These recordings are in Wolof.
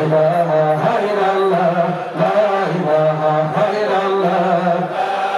La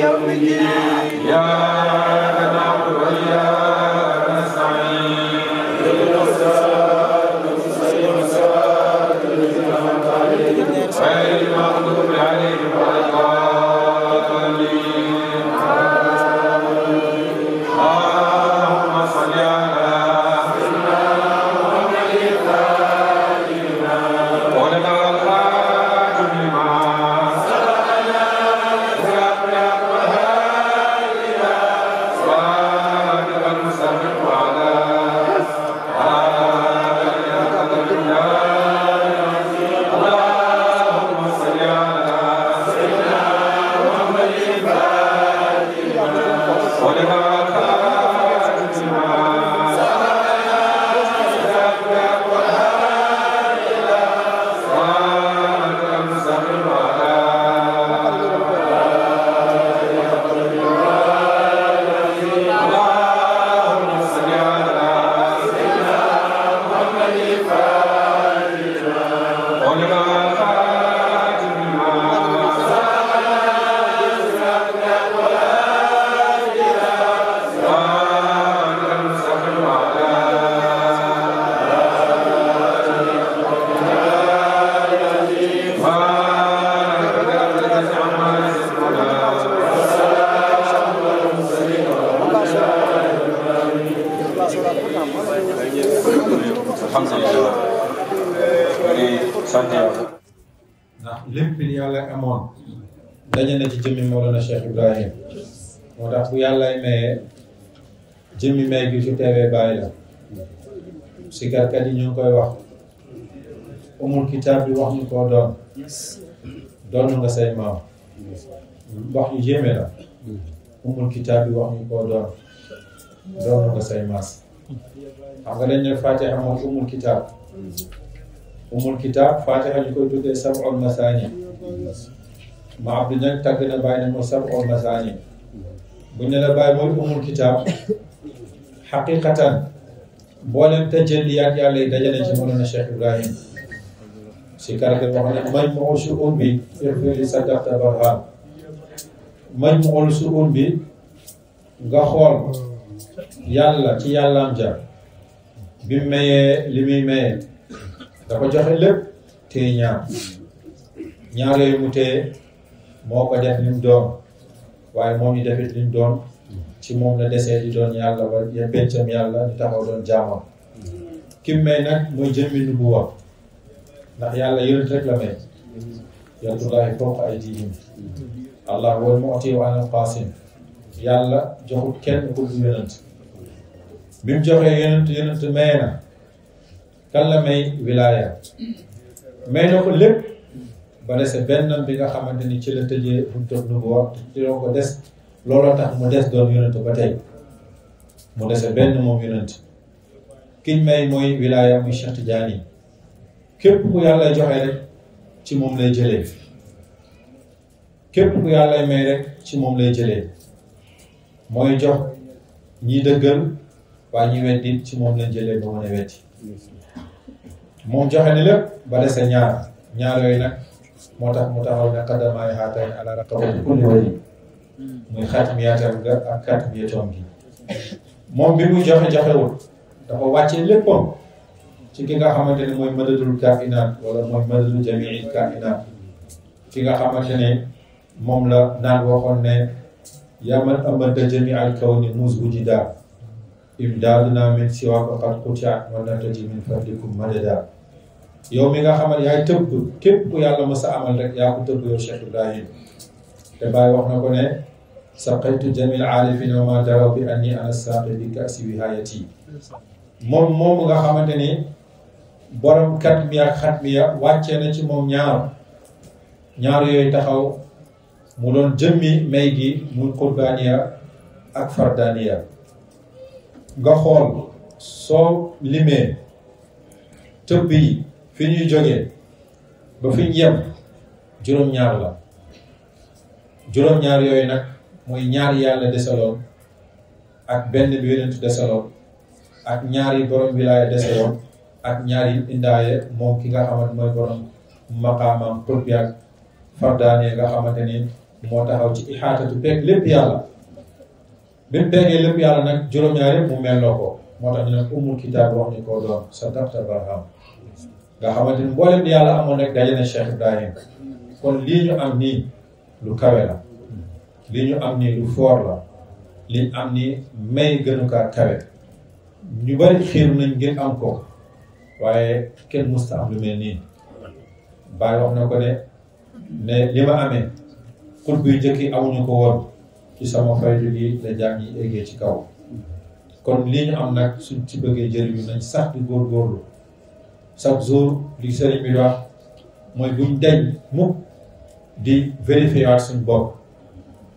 يوم الدين إياك نعبد وإياك نستعين اهدنا الصراط المستقيم صراط الذين أنعمت عليهم غير المغضوب عليهم ولا الضالين اللهم صل على سيدنا محمد الفاتح لما ولنا الخاتم لما سبقنا وسبقنا وهادنا صراطك المستقيم وعلى آله قدر الله اللهم صل على سيدنا محمد الفاتح لما ولنا الخاتم لما سبقنا وسبقنا وهادنا صراطك المستقيم وعلى اللهم صل على سيدنا محمد الفاتح لما ولنا الخاتم لما سبقنا وسبقنا وهادنا صراطك المستقيم وعلى alhamdulillah sant yàlla ndax lépp li yàlla amoon daje na ci jëmmi Mawlana Cheikh Ibrahim moo tax bu yàllay mayee jëmmi may gi su teewee bàyyi la sikarkat yi ñu ngi koy wax umul kitaab bi wax ñu koo doon nga say maam wax yu jéeme la umul kitaab bi wax ñu koo doon nga say maas xam nga dañ ne Fatiha moom umul kitaab Fatiha ñu koy tuddee sab'ul masaani ma abdu nag tàgg na bàyyi ne mooy sab'ul masaani buñ ne la bàyyi mooy umul kitaab xaqiqatan mboolem tajalliyaat yàlla yi dajale ci Mawlana Cheikh Ibrahim si karate wax ne majmu'u shu'un bi irfili sadaqta barham majmu'u shu'un bi nga xool yàlla ci yàllaam ja bi mu mayee li muy mayee dafa joxe lépp téye ñaar yooyu mu téye moo ko def li mu doon waaye moom ñu defit li mu doon ci moom la desee di doon yàlla ba ya pencam yàlla ñu taxaw doon jaamam kim may nag mooy jëmmi nubuwa ndax yàlla yonent rek la may yadullahi fawqa aydihim allah wal mu'ti wa ana qasim yàlla joxut kenn ku dul yonent bi mu joxee yonent may na kan la may wilaaya may na ko lépp ba dese bennam bi nga xamante ni ci la tëjee buntu nubuwa ci la ko des looloo tax mu des doon yonent ba tey mu dese benn moom yonent kiñ may mooy wilaaya muy Cheikh Tidiane képp ku yàlla joxe rek ci moom lay jëlee képp ku yàlla may rek ci moom lay jëlee mooy jox ñi dëggal waaye ñi weddi ci moom lañ jëlee ba mën a weddi moom joxe ne lépp ba dese ñaar yooyu nag moo tax mu taxaw ne qadamaay haatayn ala raqabati kulli wali muy xaatimiyatam ga ak xaatimiyatoom gi moom bi muy joxewul dafa wàccee léppam ci ki nga xamante ne mooy madadul kainaat wala mooy madadul jamiil kainaat ki nga xamante ne moom la naan waxoon ne yaa man amada jami al kawni mus wujida imdaaduna min siwaaka qad qutiat wa nataji min fadlikum madada yow mi nga xamal yaay tëbb képp ku yàlla mës a amal rek yaa ko tëbb yow Cheikh Ibrahim te Baye wax na ko ne saqaytu jamil aarifina wa ma daraw bi anni ana saaqi bi kasi wihaayati moom nga xamante ni borom katmiya ak xatmiya wàccee na ci moom ñaar yooyu taxaw mu doon jëmmi may gi muy qurbaaniya ak fardaaniya nga xool soo limee tëbb yi fi ñuy jógee ba fi ñu yem juróom-ñaar la juróom-ñaar yooyu nag mooy ñaar yàlla desaloon ak benn bi yonent desaloon ak ñaari borom wilaaya desaloon ak ñaari indaaye moom ki nga xamante mooy borom maqaamam xutbi ak fardaane nga xamante ni moo taxaw ci ixaatatu peeg lépp yàlla bi mu peegee lépp yàlla nag juróom-ñaar yëpp mu melloo ko moo tax ñu ne ummul kitaab wax ñu koo doon sadaqta barham nga xamante ni mboolem di yàlla amoon rek daje na Cheikh Ibrahim kon lii ñu am nii lu kawe la lii ñu am nii lu foor la lii ñu am nii may gënu kaa kawe ñu bari xiiru nañ ngir am ko waaye kenn musta am lu mel nii Baay wax na ko ne li ma amee xut buy njëkk yi amuñu ko woon ci sama faydu gi la jaam yi eggee ci kaw kon lii ñu am nag suñ ci bëggee jëriñu nañ sax di góorgóorlu chaque jour li sëriñ bi wax mooy buñ deñ mukk di vérifier waat suñ bopp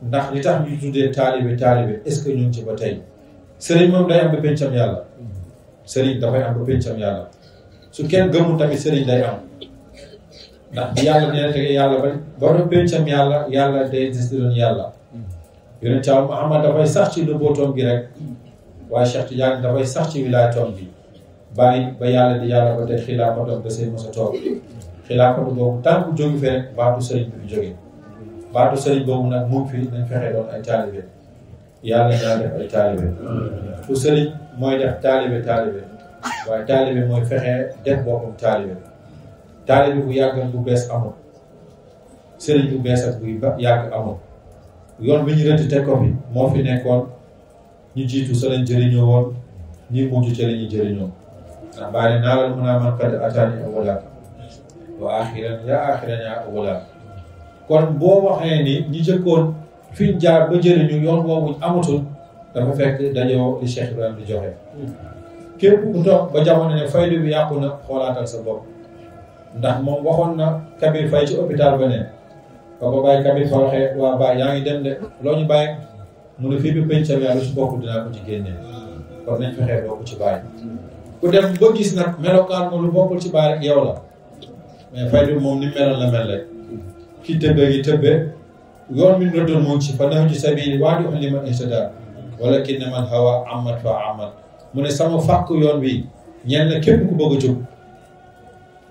ndax li tax ñu tuddee taalibe est-ce que ñu ngi ci ba tey sëriñ moom day am ba pencam yàlla sëriñ dafay am ba pencam yàlla su kenn gëmul tamit sëriñ day am ndax bi yàlla dina tege yàlla ba doon pencam yàlla day des di doon yàlla yonent Thiaw Muhammad dafay sax ci lëbbootoom gi rek waaye Cheikh Tidiane dafay sax ci wilaayatoom bi bàyyi ba yàlla di yàlla ba tey xilaafatam da see mos a toog xilaafatu boobu tànk jógi fi rek baatu sëriñ bi fi jóge baatu sëriñ boobu nag mu fi nañ fexe doon ay taalibe yàlla ñaa def ay taalibe fu sëriñ mooy def taalibe waaye taalibe mooy fexe def boppam taalibe bu yàgg bu bees amul sëriñ bu bees ak buy yàgg amul yoon bi ñu rëdd teg ko fi moo fi nekkoon ñu jiitu sa lañ jëriñoo woon ñi mujj ca la ñuy jëriñoo ndax bàyyi naa la mën a man kat ataani awwala wa axiran yaa awwala kon boo waxee ni ñi jëkkoon fi ñu jaar ba jëriñu yoon boobu amatul dafa fekk dajoo li Cheikh Ibrahima di joxe képp ku toog ba jamono ne faydu bi yàqu na xoolaatal sa bopp ndax moom waxoon na Kabir Faye ci hôpital ba ne ba ko bàyyi Kabir Faye waxee waa Baye yaa ngi dem de loo ñu bàyyi mu ne fii bi pencam yàlla su bokk dinaa ko ci génnee kon nañ fexee bokk ci Baye ku dem ba gis nag melokaan mo lu bokkul ci Baye rek yow la mais faydu moom ni meloon la mel rek ki tëbbee gi tëbbee yoon mi rëddoon mu ngi ci fa naw ci sabili waadi li man ihtada wala ki ne man hawa amat fa amat mu ne sama fàkk yoon bi ñenn na képp ku bëgg a jub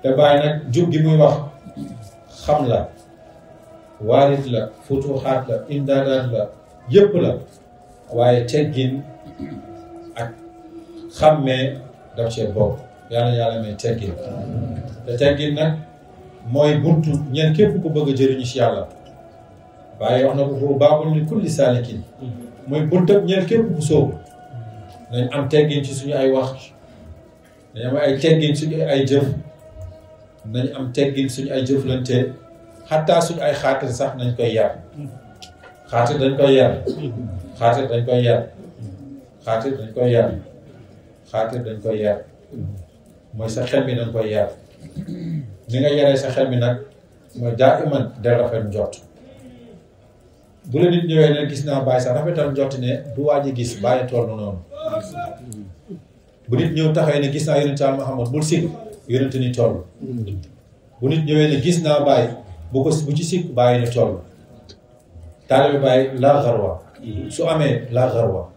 te Baye nag jub gi muy wax xam la waarit la futuxaat la imdaadaat la yëpp la waaye teggin ak xàmmee daf cee bokk yàlla may teggin te teggin nag mooy buntu ñeen képp ku bëgg a jëriñu ci yàlla Baye wax na ko foofu baabul li kulli saalikin mooy buntab ñeen képp ku sóobu nañ am teggin ci suñu ay wax nañ am ay teggin suñu ay jëf nañ am teggin suñu ay jëflante xataa suñu ay xaatir sax nañ koy yar xaatir dañ koy yar xaatir dañ koy yar xaatir dañ koy yar xaatir dañ koy yar mooy sa xel mi dañ koy yar ni nga yaree sa xel mi nag mooy daa iman del rafet njort bu la nit ñëwee ne gis naa Baye sax rafetal njort ne du waaj a gis Baye toll noonu bu nit ñëw taxawee ne gis naa yonent Yàlla Muhammad bul sikk yonent ni toll bu nit ñëwee ne gis naa Baye bu ci sikk Baye ne toll taalibe Baye la xarwa su amee la xarwa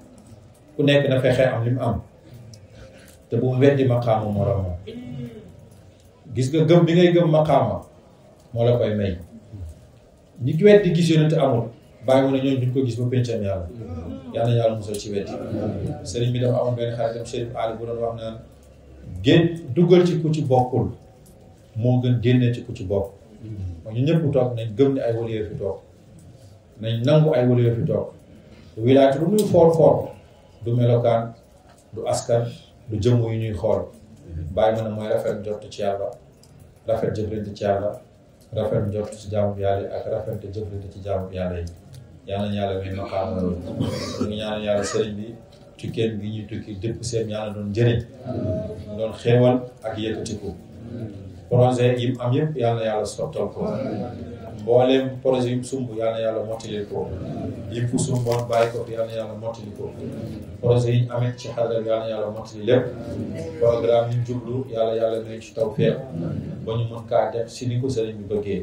ku nekk na fexe am li mu am te bu mu weddi maqaama moromam gis nga gëm bi ngay gëm maqaama moo la koy may ñi ki weddi gis yonent amul Baye mu ne ñooñu duñ ko gis ba pencam yàlla musal ci weddi sëriñ bi dafa amoon benn xaritam Chérif Ali bu doon wax naan duggal ci ku ci bokkul moo gën génne ci ku ci bokk mooy ñu ñëpp toog nañ gëm ne ay waliyu fi toog nañ nangu ay waliyu fi toog wilaayatu lu muy foor du melokaan du askan du jëmm yu ñuy xool Baye ma ne mooy rafet njort ci yàlla rafet jëflante ci yàlla rafet njort ci jaamu yàlla yi ak rafet jëflante ci jaamu yàlla yi yàlla na yàlla may maqaama loolu ñu ngi ñaanal yàlla sëriñ bi tukkeen gi ñuy tukki dëpp seen yàlla doon njëriñ doon xéewal ak yëkkatiku projet yi mu am yëpp yàlla na yàlla sottal ko mbooleem projet yi mu sumb yàlla na yàlla mottali ko yi mu fu sumboon bàyyi ko yàlla na yàlla mottali ko projet yi ñu amee ci xarala yàlla na yàlla mottali lépp programme yi ñu jublu yàlla may ci tawfeex ba ñu mën kaa def si ni ko sëriñ bi bëggee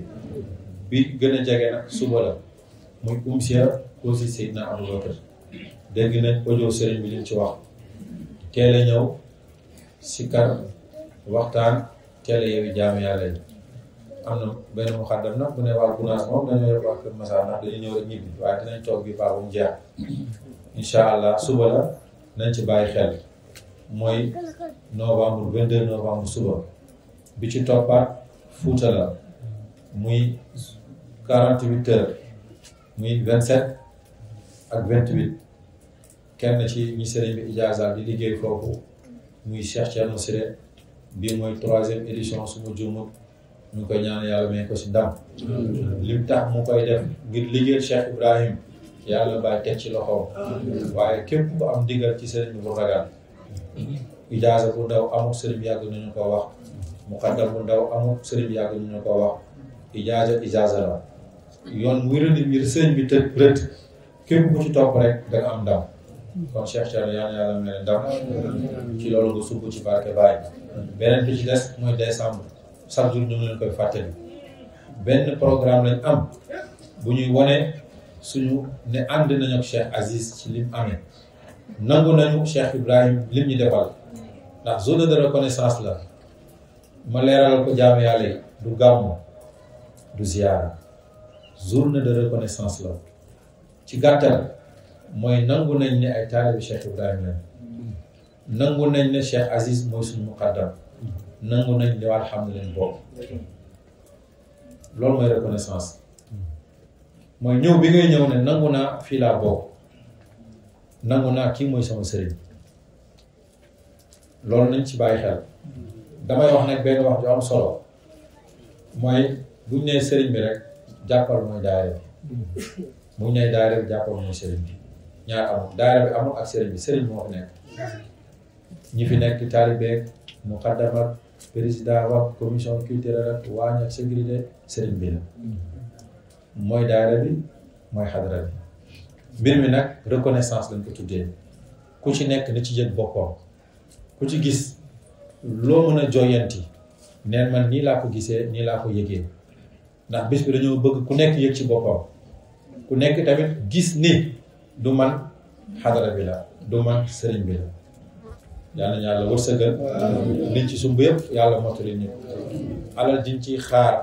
bi gën a jege nag suba la muy umsiya aussi Seydina Aboubacar dégg nañ audio sëriñ bi liñ ci wax teel a ñëw sikar waxtaan teel a yeewi jaamu yàlla yi am na benn muxaddam nag bu ne waa Gunaas moom dañoo yor waa Kër Massar ndax dañu ñëw rek ñibbi waaye dinañ toog bi baax bu mu jeex incha allah suba la nañ ci bàyyi xel mooy novembre 22 novembre suba bi ci toppaat Fuuta la muy 48 heures muy 27 ak 28 kenn ci ñi sëriñ bi ijaazaal di liggéey foofu muy Cheikh Thierno Siré bii mooy 3e édition su ma juumut ñu koy ñaan yàlla may ko si ndam lim tax mu koy def ngir liggéeyal Cheikh Ibrahim yàlla bàyyi teg ci loxoom waaye képp ku am digal ci sëriñ bi bu ragal ijaaza bu ndaw amul sëriñ bi yàgg nañu ko wax muqaddam bu ndaw amul sëriñ bi yàgg nañu ko wax ijaaza la yoon muy rëdd ngir sëriñ bi tëj rëdd képp ku ci topp rek da nga am ndam kon Cheikh Thierno yàlla may ndam ci loolu nga sukk ci barke Baye beneen bi ci des mooy décembre chaque jour ñu ngi leen koy fàttali benn programme lañ am bu ñuy wone suñu ne ànd nañu ak Cheikh Aziz ci lim amee nangu nañu Cheikh Ibrahim lim ñu defal ndax journée de reconnaissance la ma leeral ko jaamu yàlla yi du gàmmu du ziyaara journée de reconnaissance la ci gàttal mooy nangu nañ ne ay taalibi Cheikh Ibrahim lañ nangu nañ ne Cheikh Aziz mooy suñu muqaddam nangu nañ ne alhamdulilah boobu loolu mooy reconnaissance mooy ñëw bi ngay ñëw ne nangu naa fii laa bokk nangu naa kii mooy sama sëriñ loolu nañ ci bàyyi xel damay wax nag benn wax ju am solo mooy buñ nee sëriñ bi rek jàppal mooy daayira bi buñ nee daayira bi jàppal mooy sëriñ bi ñaar amul daayira bi amul ak sëriñ bi sëriñ moo fi nekk ñi fi nekk taalibeek muqaddam ak président ak commission culturelle ak waañ ak sécurité sëriñ bi la mooy daayira bi mooy xadara bi mbir mi nag reconnaissance lañ ko tuddee ku ci nekk na ci jël boppam ku ci gis loo mën a joyanti neen man nii laa ko gisee nii laa ko yëgee ndax bis bi dañoo bëgg ku nekk yëg ci boppam ku nekk tamit gis ni du man xadara bi la du man sëriñ bi la yàlla na yàlla wërsëgal liñ ci sumb yëpp yàlla mottali ñu alal diñ ciy xaar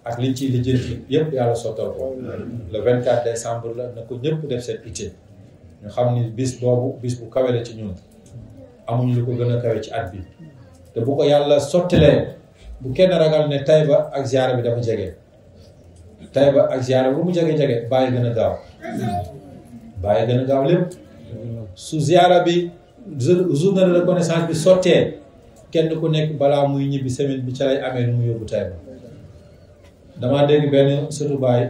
ak liñ ciy lijjanti yëpp yàlla sottal ko le 24 décembre la na ko ñëpp def seen itte ñu xam ni bis boobu bis bu kawe la ci ñun amuñ lu ko gën a kawe ci at bi te bu ko yàlla sottilee bu kenn ragal ne Taïba ak ziyaara bi dafa jege Taïba ak ziyaara bi bu mu jege-jege bàyyi gën a gaaw bàyyi gën a gaaw lépp su ziyaara bi journée de reconnaissance bi sottee kenn ku nekk balaa muy ñibbi semaine bi ca lay amee nu mu yóbbu Taïba damaa dégg benn sëtu baay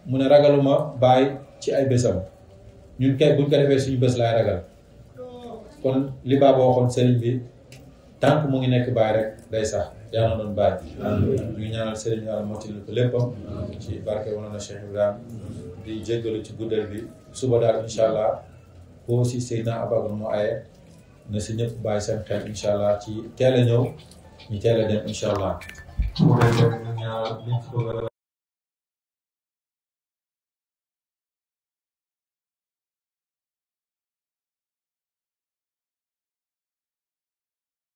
mu ne ragaluma baay ci ay bésam ñun kay buñ ko defee suñu bés laay ragal kon li baaba waxoon sëriñ bi tànk mu ngi nekk baay rek day sax yaa na doon baay ñu ngi ñaanal sëriñ yàlla mottali ko léppam ci barke wana na Cheikh Ibrahima di jéggalu ci guddal bi suba daal incha allah foo si Seydina Ababacar moo aye na si ñëpp bàyyi seen xel incha allah ci teel a ñëw ñu teel a dem incha allah.